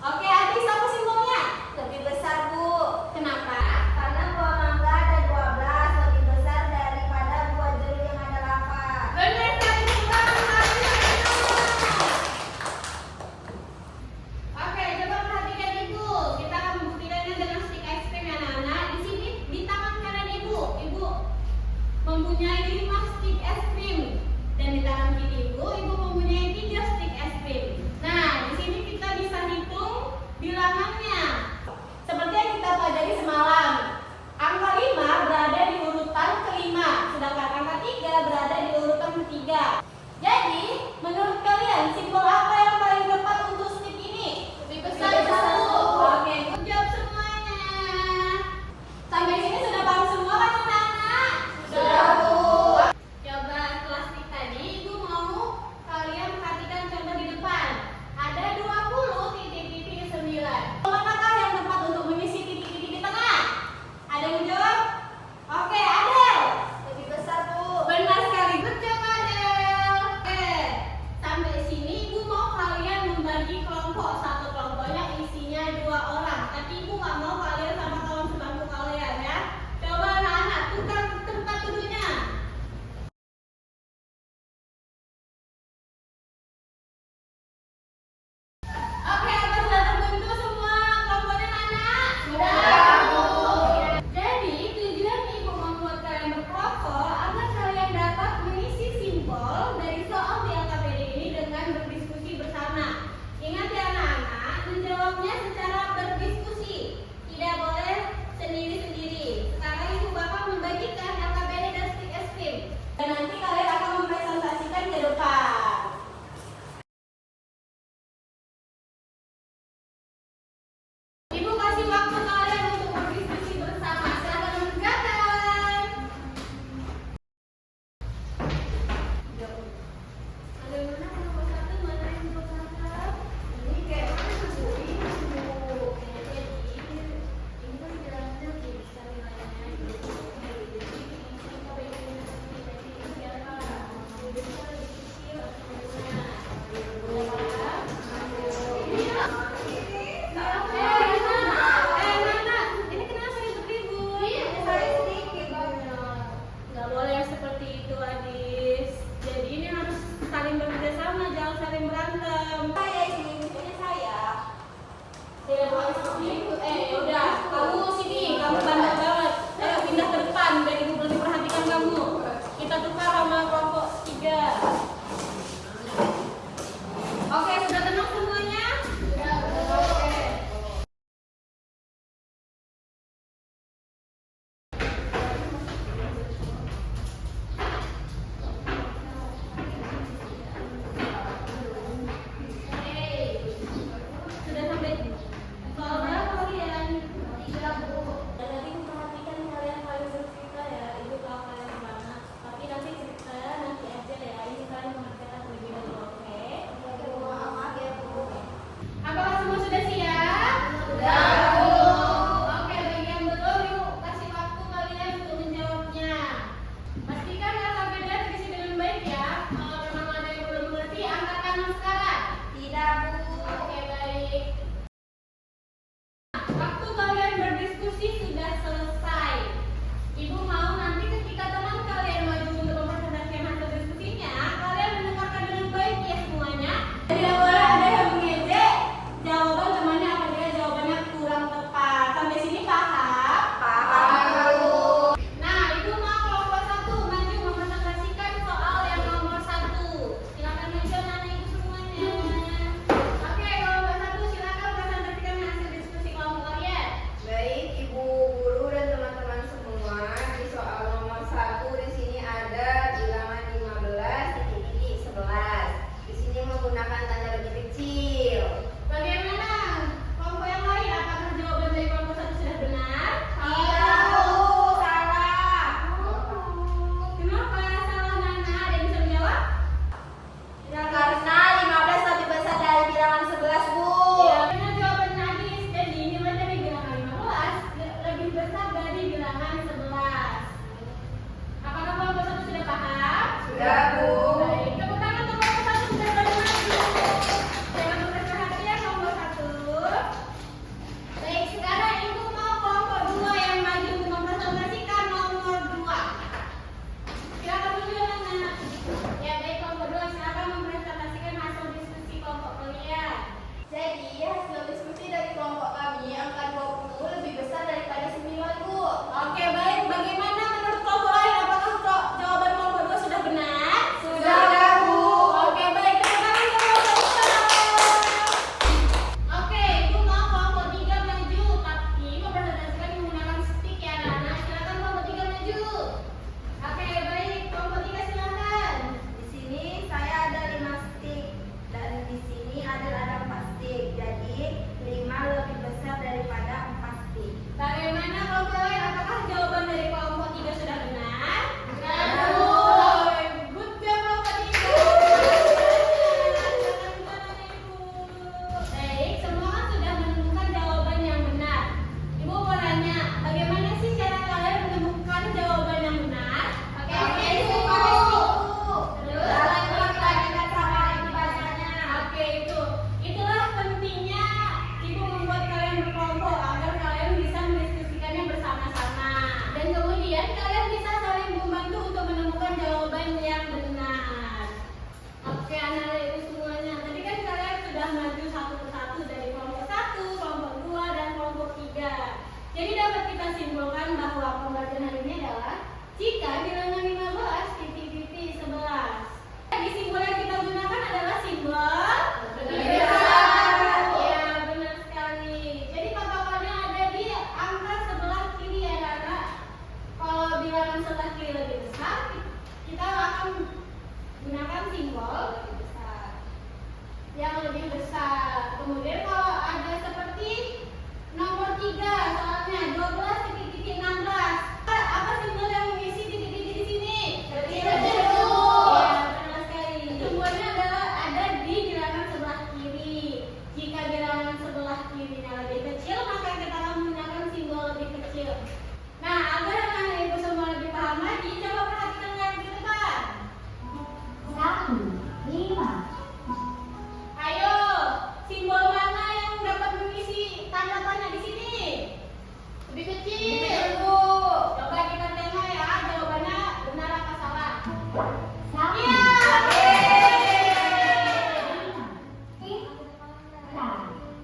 Oke, adik, apa simbolnya? Lebih besar, Bu. Kenapa? Karena buah Bagaimana kalau kalian? Apakah jawaban dari kelompok 3 sudah benar? Good job kelompok 3. Baik, semua kan sudah menemukan jawaban yang benar. Ibu mau nanya, bagaimana sih cara kalian menemukan jawaban yang benar? Pakai siku. Terus lanjutkan sama lagi bahasanya. Oke, itulah pentingnya ibu membuat kalian berkelompok agar kalian bisa mendiskusikannya bersama-sama. Dan kemudian kalian bisa saling membantu untuk menemukan jawaban yang benar. Oke, anak-anak ibu semuanya. Tadi kan kalian sudah maju satu persatu dari kelompok 1, kelompok 2, dan kelompok 3. Jadi dapat kita simpulkan bahwa pembelajaran hari ini adalah jika bilangan 15 titik-titik 11. Di simbol yang kita gunakan adalah simbol besar. Ya, benar sekali. Jadi patokannya ada di angka sebelah kiri ya, anak. Kalau bilangan sebelah kiri lebih besar, kita akan gunakan simbol lebih besar. Yang lebih besar. Kemudian kalau ada seperti nomor 3, soalnya 12 titik-titik 16. Apa simbol yang mengisi titik-titik di sini? Kecil. Ya, benar sekali. Simbolnya adalah ada di bilangan sebelah kiri. Jika bilangan sebelah kirinya lebih kecil, maka kita akan menggunakan simbol lebih kecil. Nah, agar anak ibu semua lebih paham lagi, coba perhatikan yang di depan. 1, 5. Ayo, simbol mana yang dapat mengisi tanda tanya di sini? Lebih kecil. Bu. Coba kita tengok ya, jawabannya benar apa salah. 1, Iya. 5.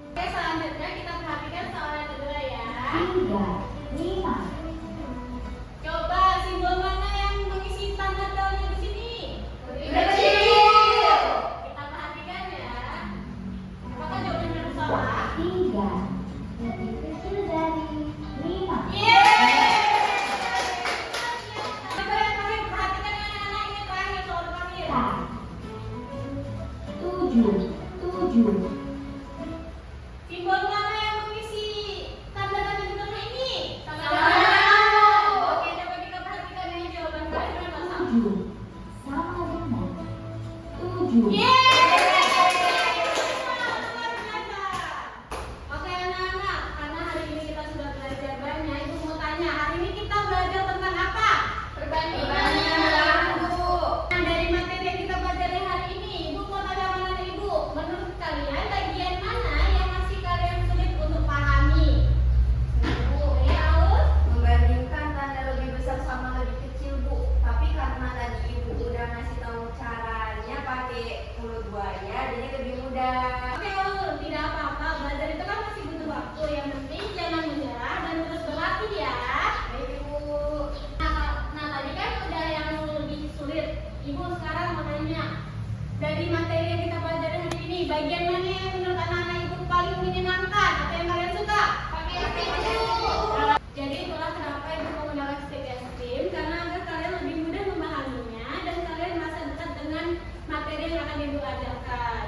Oke, selanjutnya kita perhatikan soal yang kedua ya. 3, 5. Coba simbol mana yang mengisi tanda tanya di sini? Lebih kecil. Kita perhatikan ya. Apakah jawabannya benar atau salah? 3 lebih kecil dari 5. Coba yang terakhir perhatikan yang anak ini terakhir soal terakhir. 7, 7. Simbol mana yang mengisi tanda tanya di tengah ini? Oke, coba kita perhatikan ini jawaban terakhir benar atau salah? 7 sama dengan 7. Oke anak-anak, karena hari ini kita sudah belajar banyak, ibu mau tanya, hari ini kita belajar tentang apa? Perbandingan. Nah, dari materi yang kita pelajari hari ini, ibu mau tanya sama ibu, menurut kalian bagian mana yang masih kalian sulit untuk pahami? Ibu, ya Aul? Membandingkan tanda lebih besar sama lebih kecil, Bu. Tapi karena tadi Ibu udah ngasih tahu caranya pakai mulut buaya, jadi lebih mudah. Oke Aul, tidak apa-apa, belajar itu kan masih butuh waktu, yang penting jangan menyerah dan terus berlatih ya. Baik, Ibu. Nah, tadi kan udah yang lebih sulit. Ibu sekarang mau tanya, dari materi yang kita pelajari hari ini, bagian mana yang menurut anak-anak ibu paling menyenangkan atau yang kalian suka? Pakai Jadi itulah kenapa ibu menggunakan stick es krim, karena agar kalian lebih mudah memahaminya dan kalian merasa dekat dengan materi yang akan ibu ajarkan.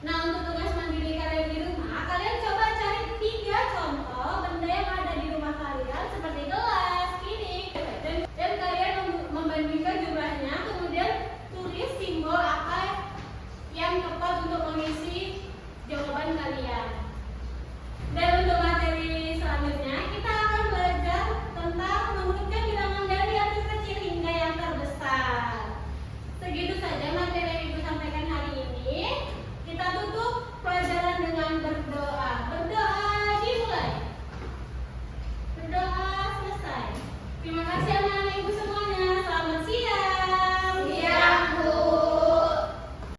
Nah, untuk tugas mandiri kalian di rumah, kalian coba cari 3 contoh benda yang ada di rumah kalian seperti gelas, piring, dan kalian membandingkan jumlahnya, kemudian tulis simbol apa yang tepat untuk mengisi